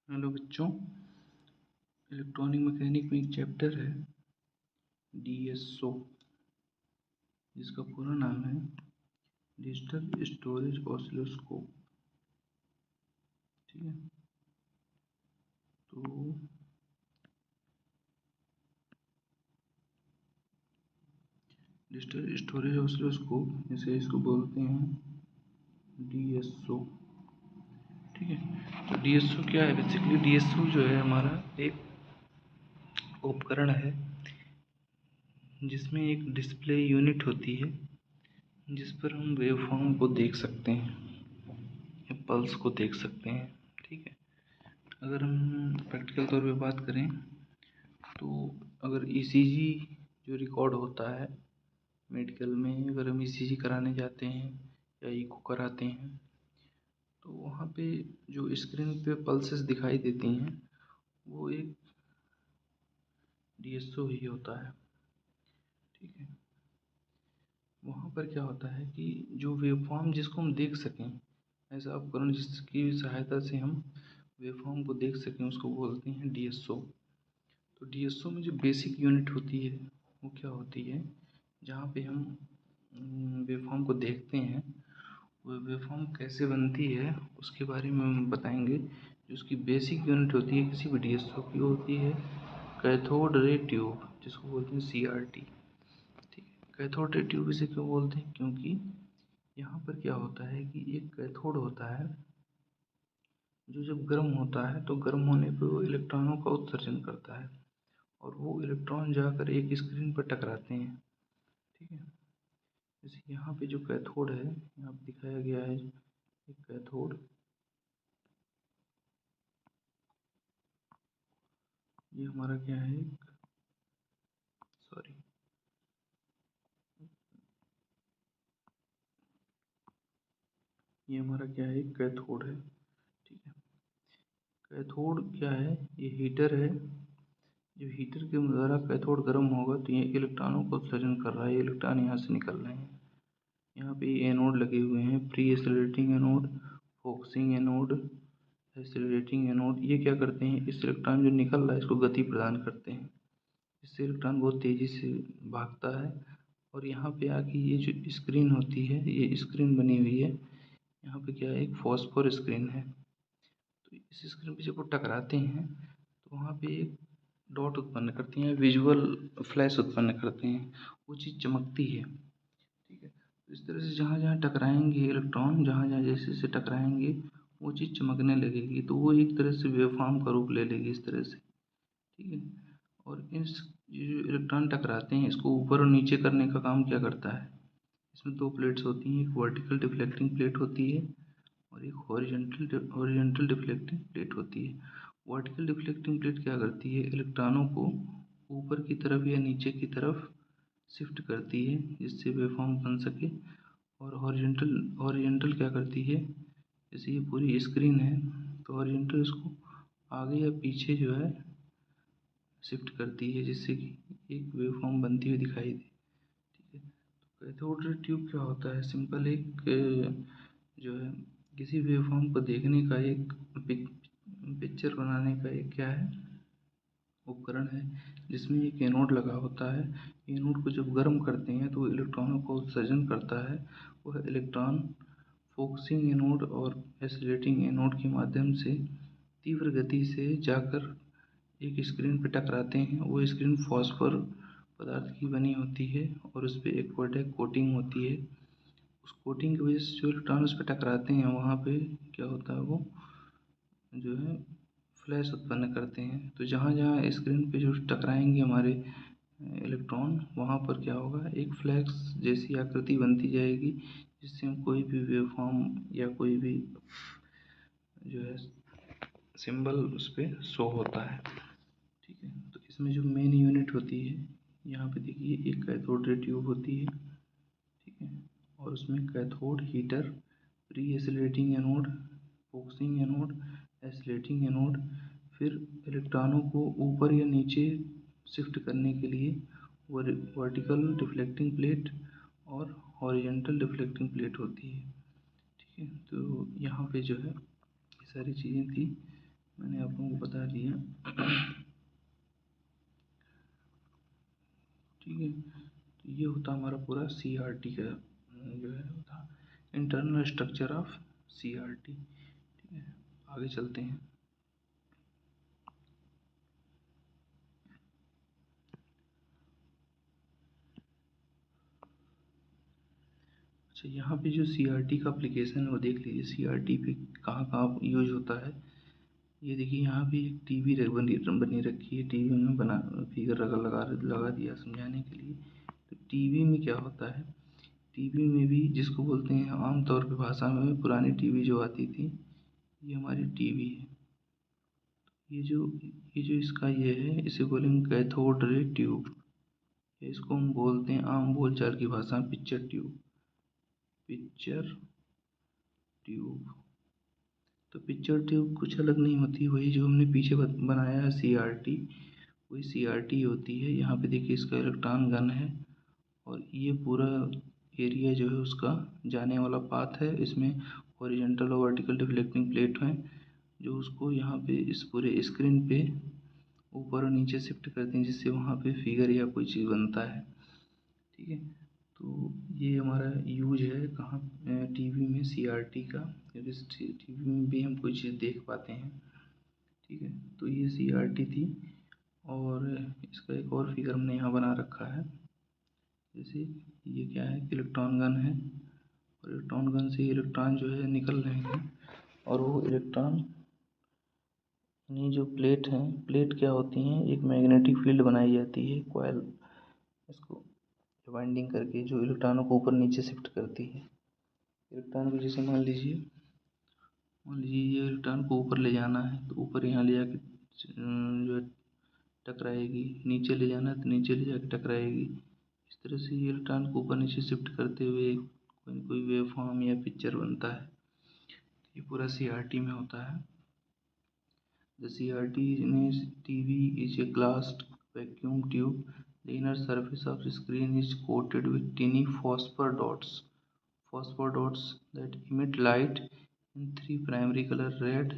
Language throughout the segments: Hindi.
हेलो बच्चों, इलेक्ट्रॉनिक मैकेनिक में एक चैप्टर है डीएसओ, जिसका पूरा नाम है डिजिटल स्टोरेज ऑसिलोस्कोप। ठीक है, तो डिजिटल स्टोरेज ऑसिलोस्कोप जैसे इसको बोलते हैं डीएसओ। ठीक है, तो डीएसओ क्या है? बेसिकली डीएसओ जो है हमारा एक उपकरण है जिसमें एक डिस्प्ले यूनिट होती है जिस पर हम वेवफॉर्म को देख सकते हैं या पल्स को देख सकते हैं। ठीक है, अगर हम प्रैक्टिकल तौर पे बात करें तो अगर ईसीजी जो रिकॉर्ड होता है मेडिकल में, अगर हम ईसीजी कराने जाते हैं या ईको कराते हैं तो वहाँ पे जो स्क्रीन पे पल्सेस दिखाई देती हैं वो एक डीएसओ ही होता है। ठीक है, वहाँ पर क्या होता है कि जो वेवफॉर्म जिसको हम देख सकें, ऐसा उपकरण जिसकी सहायता से हम वेवफॉर्म को देख सकें, उसको बोलते हैं डीएसओ। तो डीएसओ में जो बेसिक यूनिट होती है वो क्या होती है, जहाँ पे हम वेवफॉर्म को देखते हैं, वो वेवफॉर्म कैसे बनती है उसके बारे में हम बताएंगे। जो उसकी बेसिक यूनिट होती है किसी भी डीएसओ की, होती है कैथोड रे ट्यूब, जिसको बोलते हैं सीआरटी। ठीक है, कैथोड रे ट्यूब इसे क्यों बोलते हैं? क्योंकि यहाँ पर क्या होता है कि एक कैथोड होता है जो जब गर्म होता है तो गर्म होने पर वो इलेक्ट्रॉनों का उत्सर्जन करता है और वो इलेक्ट्रॉन जाकर एक स्क्रीन पर टकराते हैं। ठीक है, जैसे यहाँ पे जो कैथोड है, यहाँ पे दिखाया गया है एक कैथोड, ये हमारा क्या है, सॉरी, ये हमारा क्या है, कैथोड है। ठीक है, कैथोड क्या है, ये हीटर है। जो हीटर के द्वारा कैथोड गर्म होगा तो ये इलेक्ट्रॉनों को उत्सर्जन कर रहा है, ये इलेक्ट्रॉन यहाँ से निकल रहे हैं। यहाँ पे एनोड लगे हुए हैं, pre accelerating anode, focusing anode, accelerating anode. ये क्या करते हैं, इस इलेक्ट्रॉन जो निकल रहा है इसको गति प्रदान करते हैं, इससे इलेक्ट्रॉन बहुत तेज़ी से भागता है। और यहाँ पे आके ये जो स्क्रीन होती है, ये स्क्रीन बनी हुई है, यहाँ पे क्या है, एक फॉस्फोर स्क्रीन है। तो इस स्क्रीन पे जब वो टकराते हैं तो वहाँ पे एक डॉट उत्पन्न करती हैं, विजुअल फ्लैश उत्पन्न करते हैं, वो चीज़ चमकती है। ठीक है, तो इस तरह से जहाँ जहाँ टकराएंगे इलेक्ट्रॉन, जहाँ जहाँ जैसे जैसे टकराएंगे वो चीज़ चमकने लगेगी, तो वो एक तरह से वेवफॉर्म का रूप ले लेगी इस तरह से। ठीक है, और इस ये जो इलेक्ट्रॉन टकराते हैं इसको ऊपर और नीचे करने का काम क्या करता है, इसमें दो प्लेट्स होती हैं, एक वर्टिकल डिफ्लेक्टिंग प्लेट होती है और एक हॉरिजॉन्टल डिफ्लेक्टिंग प्लेट होती है। वर्टिकल डिफ्लेक्टिंग प्लेट क्या करती है, इलेक्ट्रॉनों को ऊपर की तरफ या नीचे की तरफ शिफ्ट करती है जिससे वेवफॉर्म बन सके। और हॉरिजॉन्टल क्या करती है, जैसे ये पूरी स्क्रीन है तो हॉरिजॉन्टल इसको आगे या पीछे जो है शिफ्ट करती है जिससे कि एक वेवफॉर्म बनती हुई दिखाई दे। ठीक है, तो कैथोड रे ट्यूब क्या होता है, सिंपल एक जो है किसी वेवफॉर्म को देखने का एक पिक्चर बनाने का एक क्या है, उपकरण है, जिसमें एक एनोड लगा होता है। एनोड को जब गर्म करते हैं तो इलेक्ट्रॉनों को उत्सर्जन करता है। वह इलेक्ट्रॉन फोकसिंग एनोड और एक्सीलरेटिंग एनोड के माध्यम से तीव्र गति से जाकर एक स्क्रीन पर टकराते हैं। वो स्क्रीन फॉस्फोर पदार्थ की बनी होती है और उस पर एक कोटेक कोटिंग होती है। उस कोटिंग की वजह से जो इलेक्ट्रॉन उस पर टकराते हैं वहाँ पे क्या होता है, वो जो है फ्लैश उत्पन्न करते हैं। तो जहाँ जहाँ स्क्रीन पे जो टकराएंगे हमारे इलेक्ट्रॉन, वहाँ पर क्या होगा, एक फ्लैश जैसी आकृति बनती जाएगी जिससे हम कोई भी वेवफॉर्म या कोई भी जो है सिंबल उस पर शो होता है। ठीक है, तो इसमें जो मेन यूनिट होती है, यहाँ पे देखिए एक कैथोड रे ट्यूब होती है। ठीक है, और उसमें cathode, heater, pre accelerating anode, focusing anode, accelerating anode, फिर इलेक्ट्रॉनों को ऊपर या नीचे शिफ्ट करने के लिए वर्टिकल डिफ्लेक्टिंग प्लेट और हॉरिजॉन्टल डिफ्लेक्टिंग प्लेट होती है। ठीक है, तो यहाँ पे जो है ये सारी चीज़ें थी मैंने आप लोगों को बता दिया। ठीक है, तो ये होता हमारा पूरा CRT का जो है होता इंटरनल स्ट्रक्चर ऑफ CRT। ठीक है, आगे चलते हैं। अच्छा, यहाँ पे जो CRT का एप्लीकेशन है वो देख लीजिए, CRT पे कहाँ कहाँ यूज होता है। ये देखिए, यहाँ पे एक टीवी बनी रखी है, टीवी में बना फिगर लगा दिया समझाने के लिए। तो टीवी में क्या होता है, टीवी में भी जिसको बोलते हैं आमतौर पे भाषा में पुरानी टीवी जो आती थी, ये हमारी टीवी है। ये जो इसका ये है, इसे बोलेंगे कैथोड रे ट्यूब। इसको हम बोलते हैं आम बोलचाल की भाषा में पिक्चर ट्यूब। Picture tube. तो पिक्चर ट्यूब कुछ अलग नहीं होती, वही जो हमने पीछे बनाया है CRT, वही CRT होती है। यहाँ पे देखिए इसका इलेक्ट्रॉन गन है, और ये पूरा एरिया जो है उसका जाने वाला पाथ है। इसमें हॉरिजॉन्टल और वर्टिकल डिफ्लेक्टिंग प्लेट हैं, जो उसको यहाँ पे इस पूरे स्क्रीन पे ऊपर और नीचे शिफ्ट करते हैं, जिससे वहाँ पे फिगर या कोई चीज़ बनता है। ठीक है, तो ये हमारा यूज है कहाँ, टीवी में CRT का, क्योंकि टीवी में भी हम कोई चीज़ देख पाते हैं। ठीक है, तो ये CRT थी, और इसका एक और फिगर हमने यहाँ बना रखा है। जैसे ये क्या है, इलेक्ट्रॉन गन है, और इलेक्ट्रॉन गन से इलेक्ट्रॉन जो है निकल रहे हैं, और वो इलेक्ट्रॉन ये जो प्लेट हैं, प्लेट क्या होती हैं, एक मैग्नेटिक फील्ड बनाई जाती है कॉइल, इसको वाइंडिंग करके, जो इलेक्ट्रॉनों को ऊपर नीचे शिफ्ट करती है। इलेक्ट्रॉन को जैसे मान लीजिए ये इलेक्ट्रॉन को ऊपर ले जाना है, तो ऊपर यहाँ ले जाके जो है टकराएगी, नीचे ले जाना है तो नीचे ले जाके टकराएगी। इस तरह से ये इलेक्ट्रॉन को ऊपर नीचे शिफ्ट करते हुए कोई न कोई वेव फॉर्म या पिक्चर बनता है। ये पूरा CRT में होता है। The CRT in a TV is a glass vacuum tube. The inner surface of the screen is coated with tiny phosphor dots that emit light in three primary colors: red,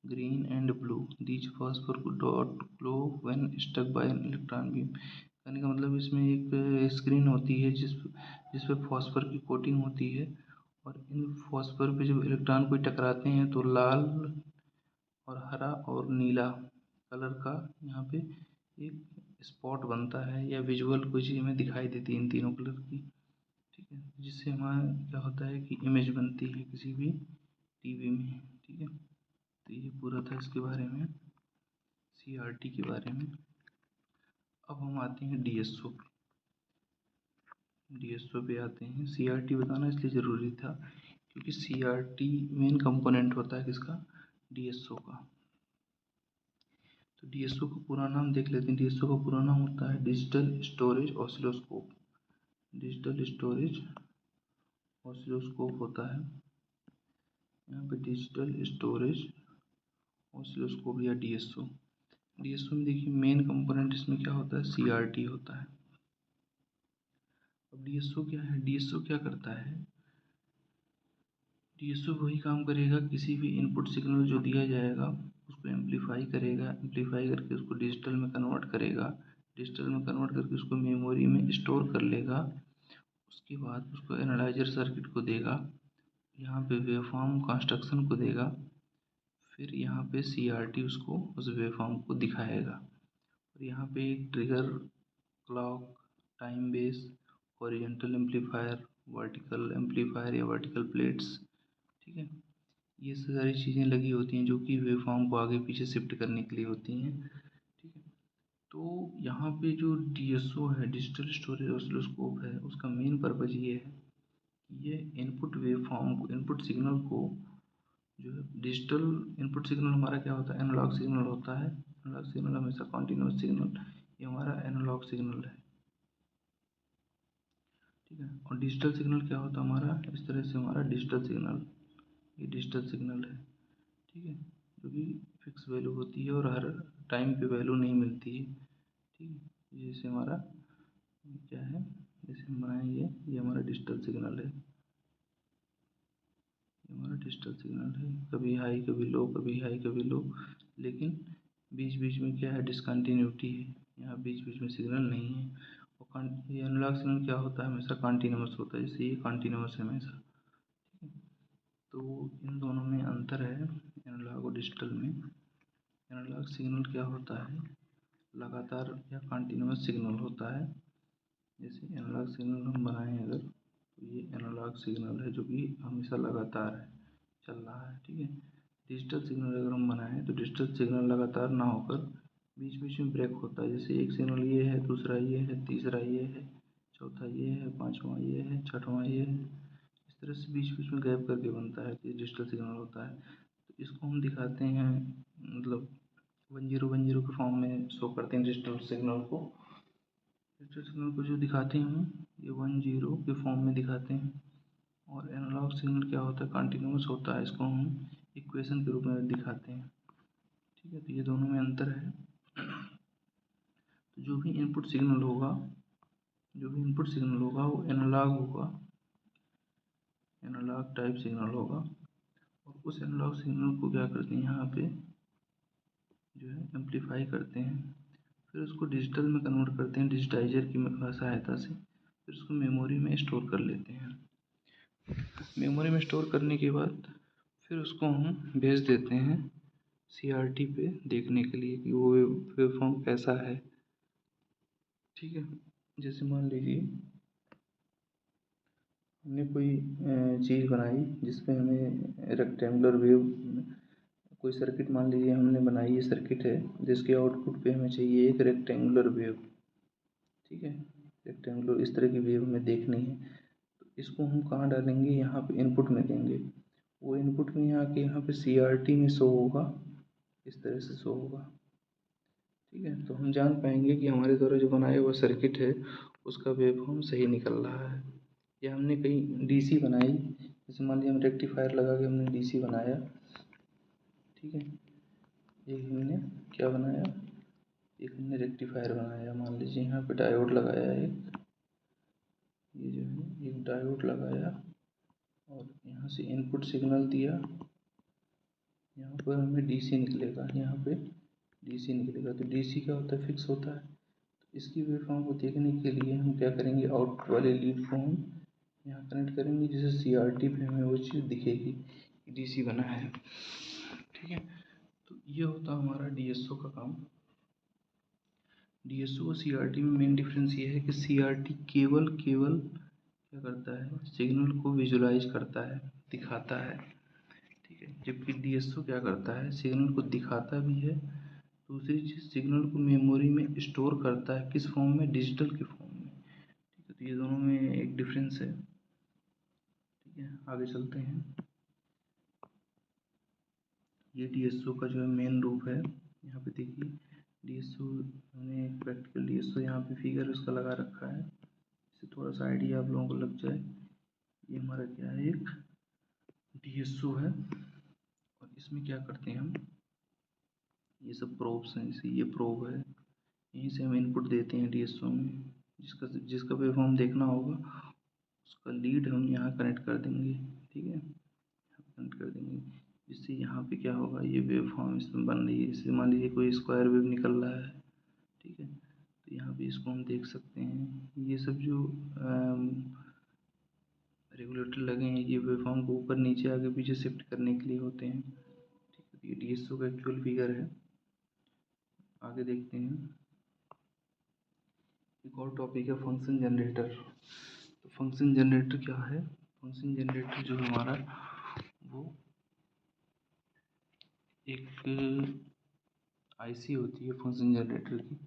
green, and blue. These phosphor dots glow when struck by an electron beam. कहने का मतलब इसमें एक स्क्रीन होती है जिस पे फॉस्फर की कोटिंग होती है, और इन फॉस्फर पे जब इलेक्ट्रॉन कोई टकराते हैं तो लाल और हरा और नीला कलर का यहाँ पे एक स्पॉट बनता है, या विजुअल कोई चीज़ हमें दिखाई देती है इन तीनों कलर की। ठीक है, जिससे हमारा क्या होता है कि इमेज बनती है किसी भी टीवी में। ठीक है, तो ये पूरा था इसके बारे में, CRT के बारे में। अब हम आते हैं DSO पे। DSO पे आते हैं। CRT बताना इसलिए ज़रूरी था क्योंकि CRT मेन कंपोनेंट होता है किसका, DSO का। तो DSO का पूरा नाम देख लेते हैं। DSO का पूरा नाम होता है digital storage oscilloscope. Digital storage oscilloscope होता है यहाँ पे, डिजिटल स्टोरेज ऑसिलोस्कोप या DSO। DSO में देखिए मेन कंपोनेंट इसमें क्या होता है, CRT होता है। अब DSO क्या है, DSO क्या करता है, DSO वही काम करेगा, किसी भी इनपुट सिग्नल जो दिया जाएगा उसको एम्पलीफाई करेगा, एम्पलीफाई करके उसको डिजिटल में कन्वर्ट करेगा, डिजिटल में कन्वर्ट करके उसको मेमोरी में स्टोर कर लेगा। उसके बाद उसको एनालाइजर सर्किट को देगा, यहाँ पे वेवफॉर्म कंस्ट्रक्शन को देगा, फिर यहाँ पे CRT उसको उस वेवफॉर्म को दिखाएगा, और यहाँ पे एक trigger, clock, time base, horizontal amplifier, vertical amplifier या वर्टिकल प्लेट्स। ठीक है, ये सारी चीज़ें लगी होती हैं जो कि वेवफॉर्म को आगे पीछे शिफ्ट करने के लिए होती हैं। ठीक है, तो यहाँ पे जो DSO है, डिजिटल स्टोरेज ऑसिलोस्कोप है, उसका मेन पर्पज़ ये है कि ये इनपुट वेवफॉर्म को, इनपुट सिग्नल को जो है, डिजिटल इनपुट सिग्नल हमारा क्या होता है, एनालॉग सिग्नल होता है। एनालॉग सिग्नल हमेशा कॉन्टिन्यूस सिग्नल, ये हमारा एनालॉग सिग्नल है। ठीक है, और डिजिटल सिग्नल क्या होता है हमारा, इस तरह से हमारा डिजिटल सिग्नल, ये डिजिटल सिग्नल है। ठीक है, जो कि फिक्स वैल्यू होती है और हर टाइम पे वैल्यू नहीं मिलती है। ठीक है, जैसे हमारा क्या है, जैसे हम बनाएंगे, ये हमारा डिजिटल सिग्नल है, ये हमारा डिजिटल सिग्नल है, कभी हाई कभी लो, कभी हाई कभी लो, लेकिन बीच बीच में क्या है, डिसकंटिन्यूटी है, यहाँ बीच बीच में सिग्नल नहीं है। और ये एनालॉग सिग्नल क्या होता है, हमेशा कॉन्टिन्यूअस होता है, जैसे ये कॉन्टिन्यूअस है हमेशा। तो इन दोनों में अंतर है एनालॉग और डिजिटल में। एनालॉग सिग्नल क्या होता है, लगातार या कॉन्टिन्यूअस सिग्नल होता है। जैसे एनालॉग सिग्नल हम बनाएं अगर, तो ये एनालॉग सिग्नल है जो कि हमेशा लगातार है, चल रहा है, ठीक है। डिजिटल सिग्नल अगर हम बनाएं तो डिजिटल सिग्नल लगातार ना होकर बीच बीच में ब्रेक होता है। जैसे एक सिग्नल ये है, दूसरा ये है, तीसरा ये है, चौथा ये है, पाँचवा ये है, छठवां ये है, इस तरह से बीच बीच में गैप करके बनता है, ये डिजिटल सिग्नल होता है। तो इसको हम दिखाते हैं, मतलब 1010 के फॉर्म में शो करते हैं डिजिटल सिग्नल को। डिजिटल सिग्नल को जो दिखाते हैं हम, ये 10 के फॉर्म में दिखाते हैं। और एनालॉग सिग्नल क्या होता है, कंटिन्यूअस होता है, इसको हम इक्वेशन के रूप में दिखाते हैं, ठीक है। तो ये दोनों में अंतर है। तो जो भी इनपुट सिग्नल होगा, जो भी इनपुट सिग्नल होगा वो एनालॉग होगा, एनालॉग टाइप सिग्नल होगा। और उस एनालॉग सिग्नल को क्या करते हैं, यहाँ पे जो है एम्पलीफाई करते हैं, फिर उसको डिजिटल में कन्वर्ट करते हैं डिजिटाइजर की सहायता से, फिर उसको मेमोरी में स्टोर कर लेते हैं। मेमोरी में स्टोर करने के बाद फिर उसको हम भेज देते हैं CRT पे देखने के लिए कि वो वेवफॉर्म कैसा है, ठीक है। जैसे मान लीजिए हमने कोई चीज़ बनाई जिसपे हमें रेक्टेंगुलर वेव, कोई सर्किट मान लीजिए हमने बनाई, ये सर्किट है जिसके आउटपुट पे हमें चाहिए एक रेक्टेंगुलर वेव, ठीक है। रेक्टेंगुलर इस तरह की वेव हमें देखनी है। तो इसको हम कहाँ डालेंगे, यहाँ पे इनपुट में देंगे। वो इनपुट में आके यहाँ पे CRT में शो होगा, इस तरह से शो होगा, ठीक है। तो हम जान पाएंगे कि हमारे द्वारा जो बनाया हुआ सर्किट है उसका वेवफॉर्म सही निकल रहा है। या हमने कहीं DC बनाई, जैसे मान लीजिए हम रेक्टिफायर लगा के हमने DC बनाया, ठीक है। एक हमने क्या बनाया, एक हमने रेक्टिफायर बनाया, मान लीजिए यहाँ पे डायोड लगाया एक, ये जो है एक डायोड लगाया और यहाँ से इनपुट सिग्नल दिया, यहाँ पर हमें DC निकलेगा, यहाँ पे DC निकलेगा। तो DC क्या होता है, फिक्स होता है। तो इसकी वेवफॉर्म को देखने के लिए हम क्या करेंगे, आउटपुट वाले लीड को हम यहाँ कनेक्ट करेंगे, जिससे CRT पे हमें वो चीज़ दिखेगी कि DC बना है, ठीक है। तो ये होता हमारा DSO का काम। DSO और CRT में मेन डिफरेंस ये है कि CRT केवल क्या करता है, सिग्नल को विजुलाइज करता है, दिखाता है, ठीक है। जबकि DSO क्या करता है, सिग्नल को दिखाता भी है, दूसरी चीज़ सिग्नल को मेमोरी में स्टोर करता है, किस फॉर्म में, डिजिटल के फॉर्म में, ठीक है। तो ये दोनों में एक डिफरेंस है, ठीक है। आगे चलते हैं। ये DSO का जो है मेन रूप है, यहाँ पे देखिए DSO, हमने एक प्रैक्टिकल DSO यहाँ पे फिगर उसका लगा रखा है, इससे थोड़ा सा आइडिया आप लोगों को लग जाए। ये हमारा क्या है, एक DSO है, और इसमें क्या करते हैं हम, ये सब प्रोब्स हैं, जैसे ये प्रोब है, यहीं से हम इनपुट देते हैं DSO में, जिसका जिसका वेवफॉर्म देखना होगा उसका लीड हम यहाँ कनेक्ट कर देंगे, ठीक है, कनेक्ट कर देंगे, जिससे यहाँ पे क्या होगा, ये वेवफॉर्म इसमें बन रही है। जैसे मान लीजिए कोई स्क्वायर वेव निकल रहा है, ठीक है, तो यहाँ पे इसको हम देख सकते हैं। ये सब जो रेगुलेटर लगे हैं, ये वेवफॉर्म को ऊपर नीचे आगे पीछे शिफ्ट करने के लिए होते हैं, ठीक है। ये DSO का एक्चुअल फिगर है। आगे देखते हैं, एक और टॉपिक है फंक्शन जनरेटर। तो फंक्शन जनरेटर क्या है, फंक्शन जनरेटर जो हमारा वो एक IC होती है फंक्शन जनरेटर की,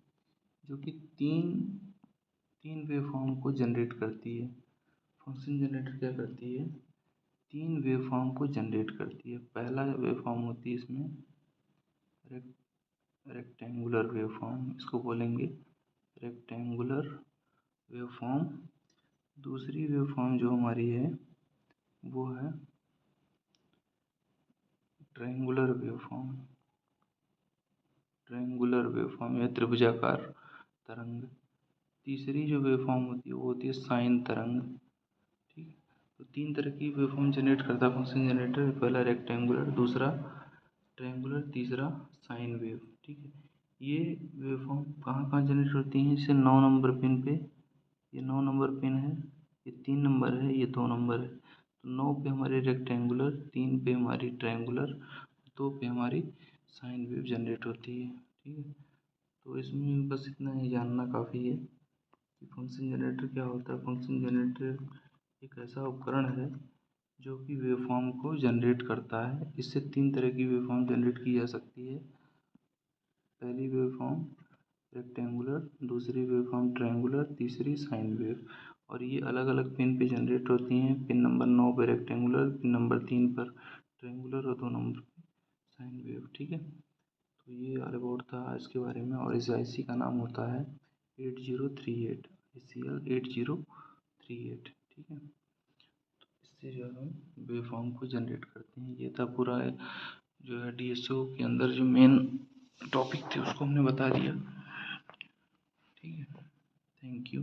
जो कि तीन वेवफॉर्म को जनरेट करती है। फंक्शन जनरेटर क्या करती है, तीन वेवफॉर्म को जनरेट करती है। पहला वेवफॉर्म होती है इसमें रेक्टेंगुलर वेवफॉर्म, इसको बोलेंगे रेक्टेंगुलर वेवफॉर्म। दूसरी वेवफॉर्म जो हमारी है वो है ट्रायंगुलर वेवफॉर्म, ट्रायंगुलर वेवफॉर्म या त्रिभुजाकार तरंग। तीसरी जो वेवफॉर्म होती है वो होती है साइन तरंग, ठीक है। तो तीन तरह की वेवफॉर्म जनरेट करता है फंक्शन जनरेटर, पहला रेक्टेंगुलर, दूसरा ट्रायंगुलर, तीसरा साइन वेव। ठीक है, ये वेवफॉर्म कहाँ कहाँ जनरेट होती हैं? जैसे 9 नंबर पिन पे, ये 9 नंबर पिन है, ये 3 नंबर है, ये 2 नंबर है। तो 9 पे हमारी रेक्टेंगुलर, 3 पे हमारी ट्रायंगुलर, 2 पे हमारी साइन वेव जनरेट होती है। ठीक है, तो इसमें बस इतना ही जानना काफ़ी है कि फंक्शन जनरेटर क्या होता है। फंक्शन जनरेटर एक ऐसा उपकरण है जो कि वेवफॉर्म को जनरेट करता है। इससे 3 तरह की वेवफॉर्म जनरेट की जा सकती है। पहली वेवफॉर्म रेक्टेंगुलर, दूसरी वेवफॉर्म ट्रायंगुलर, तीसरी साइन वेव। और ये अलग अलग पिन पे जनरेट होती हैं। पिन नंबर 9 पे रेक्टेंगुलर, पिन नंबर 3 पर ट्रायंगुलर और 2 नंबर पे साइन वेव। ठीक है, तो ये अबाउट था आज के बारे में। और इस आईसी का नाम होता है 8038, ICL 8038। ठीक है, इससे जो है हम वेवफॉर्म को जनरेट करते हैं। ये था पूरा जो है डीएसओ के अंदर जो मेन टॉपिक थे उसको हमने बता दिया। ठीक है, थैंक यू।